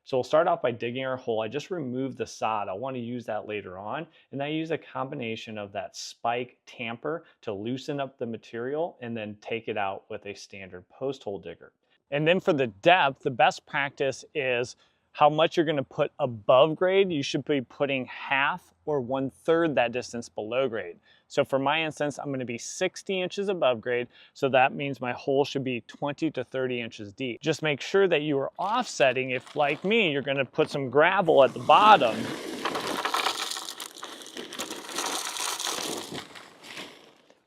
So we'll start off by digging our hole. I just removed the sod. I want to use that later on. And I use a combination of that spike tamper to loosen up the material and then take it out with a standard post hole digger. And then for the depth, the best practice is how much you're going to put above grade. You should be putting half or 1/3 that distance below grade. So for my instance, I'm going to be 60 inches above grade. So that means my hole should be 20 to 30 inches deep. Just make sure that you are offsetting. If, like me, you're going to put some gravel at the bottom,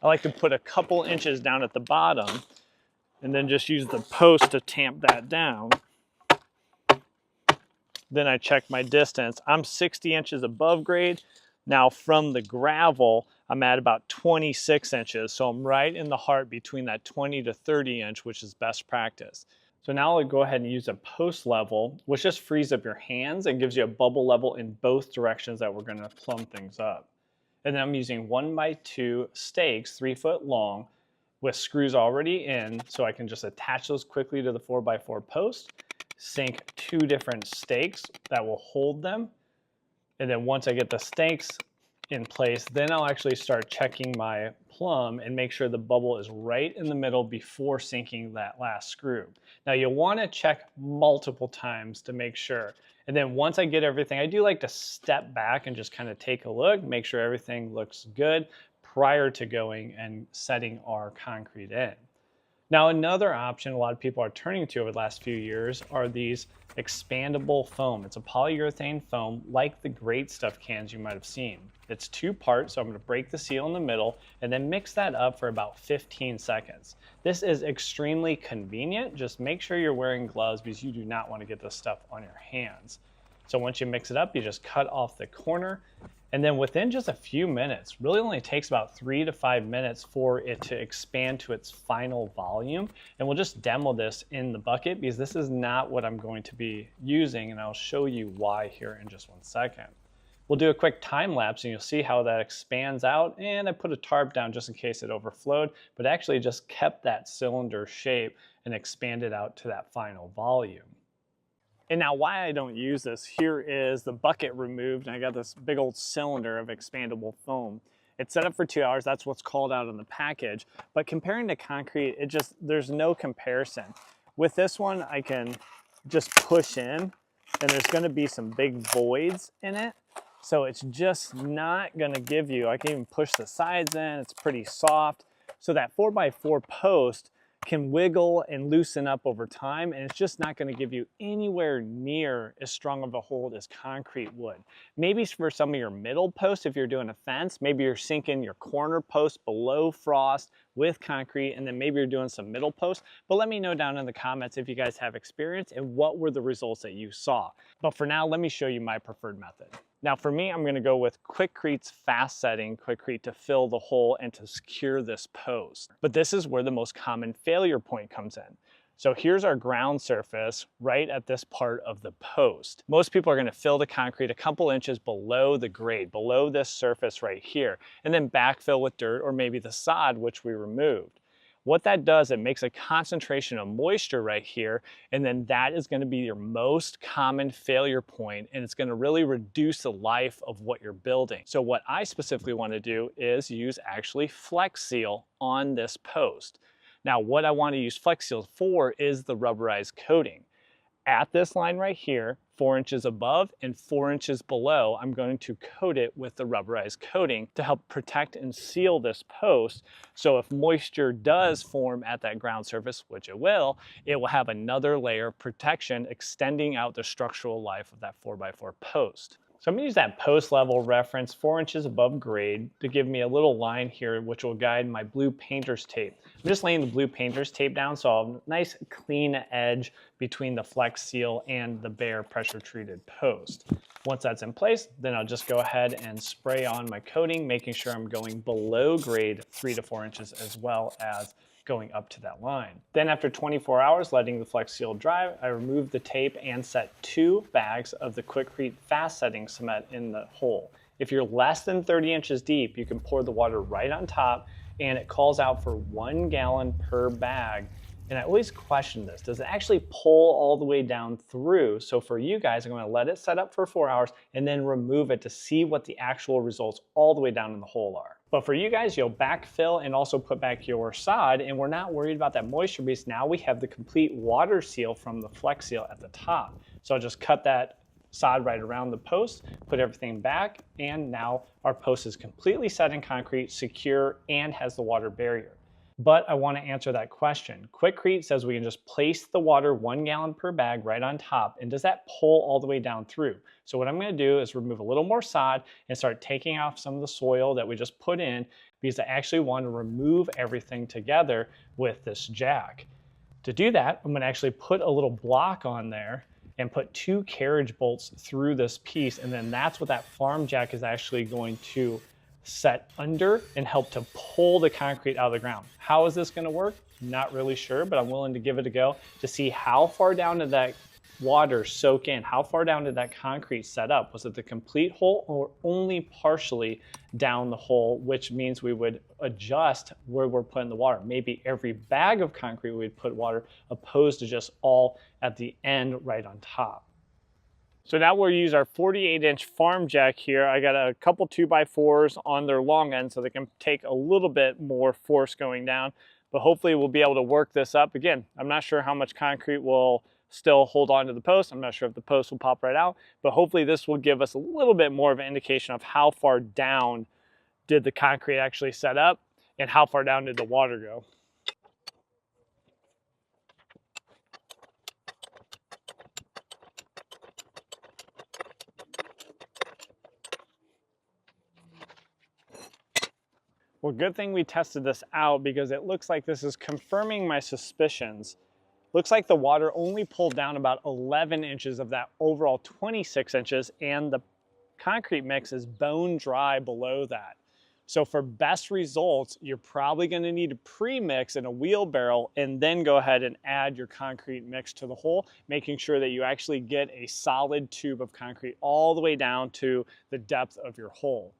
I like to put a couple inches down at the bottom and then just use the post to tamp that down. Then I check my distance. I'm 60 inches above grade. Now from the gravel, I'm at about 26 inches. So I'm right in the heart between that 20 to 30 inch, which is best practice. So now I'll go ahead and use a post level, which just frees up your hands and gives you a bubble level in both directions that we're gonna plumb things up. And then I'm using 1x2 stakes, 3 foot long, with screws already in, so I can just attach those quickly to the 4x4 post, sink 2 different stakes that will hold them. And then once I get the stakes in place, then I'll actually start checking my plumb and make sure the bubble is right in the middle before sinking that last screw. Now you'll want to check multiple times to make sure. And then once I get everything, I do like to step back and just kind of take a look, make sure everything looks good prior to going and setting our concrete in. Now another option a lot of people are turning to over the last few years are these expandable foam. It's a polyurethane foam like the Great Stuff cans you might have seen. It's 2 parts, so I'm going to break the seal in the middle and then mix that up for about 15 seconds. This is extremely convenient. Just make sure you're wearing gloves because you do not want to get this stuff on your hands. So once you mix it up, you just cut off the corner. And then within just a few minutes, really only takes about 3 to 5 minutes for it to expand to its final volume. And we'll just demo this in the bucket because this is not what I'm going to be using, and I'll show you why here in just 1 second. We'll do a quick time lapse and you'll see how that expands out. And I put a tarp down just in case it overflowed, but actually just kept that cylinder shape and expanded out to that final volume. And now why I don't use this, here is the bucket removed and I got this big old cylinder of expandable foam. It's set up for 2 hours, that's what's called out on the package. But comparing to concrete, there's no comparison. With this one, I can just push in and there's gonna be some big voids in it. So it's just not gonna give you, I can even push the sides in, it's pretty soft. So that 4x4 post can wiggle and loosen up over time, and it's just not going to give you anywhere near as strong of a hold as concrete would. Maybe for some of your middle posts, if you're doing a fence, maybe you're sinking your corner post below frost with concrete, and then maybe you're doing some middle posts. But let me know down in the comments if you guys have experience and what were the results that you saw. But for now, let me show you my preferred method. Now for me, I'm going to go with Quickcrete's fast setting Quickcrete to fill the hole and to secure this post. But this is where the most common failure point comes in. So here's our ground surface right at this part of the post. Most people are going to fill the concrete a couple inches below the grade, below this surface right here, and then backfill with dirt or maybe the sod, which we removed. What that does, it makes a concentration of moisture right here, and then that is going to be your most common failure point, and it's going to really reduce the life of what you're building. So what I specifically want to do is use actually Flex Seal on this post. Now what I want to use Flex Seal for is the rubberized coating. At this line right here, 4 inches above and 4 inches below, I'm going to coat it with the rubberized coating to help protect and seal this post. So if moisture does form at that ground surface, which it will have another layer of protection extending out the structural life of that 4x4 post. So I'm going to use that post level reference 4 inches above grade to give me a little line here which will guide my blue painter's tape. I'm just laying the blue painter's tape down so I'll have a nice clean edge between the Flex Seal and the bare pressure treated post. Once that's in place, then I'll just go ahead and spray on my coating, making sure I'm going below grade 3 to 4 inches as well as going up to that line. Then after 24 hours, letting the Flex Seal dry, I removed the tape and set 2 bags of the Quickcrete fast setting cement in the hole. If you're less than 30 inches deep, you can pour the water right on top and it calls out for 1 gallon per bag And I always question this. Does it actually pull all the way down through? So for you guys, I'm going to let it set up for 4 hours and then remove it to see what the actual results all the way down in the hole are. But for you guys, you'll backfill and also put back your sod, and we're not worried about that moisture because now we have the complete water seal from the Flex Seal at the top. So I'll just cut that sod right around the post, put everything back, and now our post is completely set in concrete, secure, and has the water barrier. But I want to answer that question. Quikrete says we can just place the water 1 gallon per bag right on top, and does that pull all the way down through? So what I'm going to do is remove a little more sod and start taking off some of the soil that we just put in, because I actually want to remove everything together with this jack. To do that, I'm going to actually put a little block on there and put 2 carriage bolts through this piece, and then that's what that farm jack is actually going to set under and help to pull the concrete out of the ground. How is this going to work? Not really sure, but I'm willing to give it a go to see how far down did that water soak in, how far down did that concrete set up? Was it the complete hole or only partially down the hole, which means we would adjust where we're putting the water. Maybe every bag of concrete we'd put water, opposed to just all at the end right on top. So now we'll use our 48-inch farm jack here. I got a couple 2x4s on their long end so they can take a little bit more force going down, but hopefully we'll be able to work this up. Again, I'm not sure how much concrete will still hold on to the post. I'm not sure if the post will pop right out, but hopefully this will give us a little bit more of an indication of how far down did the concrete actually set up and how far down did the water go. Well, good thing we tested this out, because it looks like this is confirming my suspicions. Looks like the water only pulled down about 11 inches of that overall 26 inches, and the concrete mix is bone dry below that. So for best results, you're probably going to need to pre-mix in a wheelbarrow and then go ahead and add your concrete mix to the hole, making sure that you actually get a solid tube of concrete all the way down to the depth of your hole.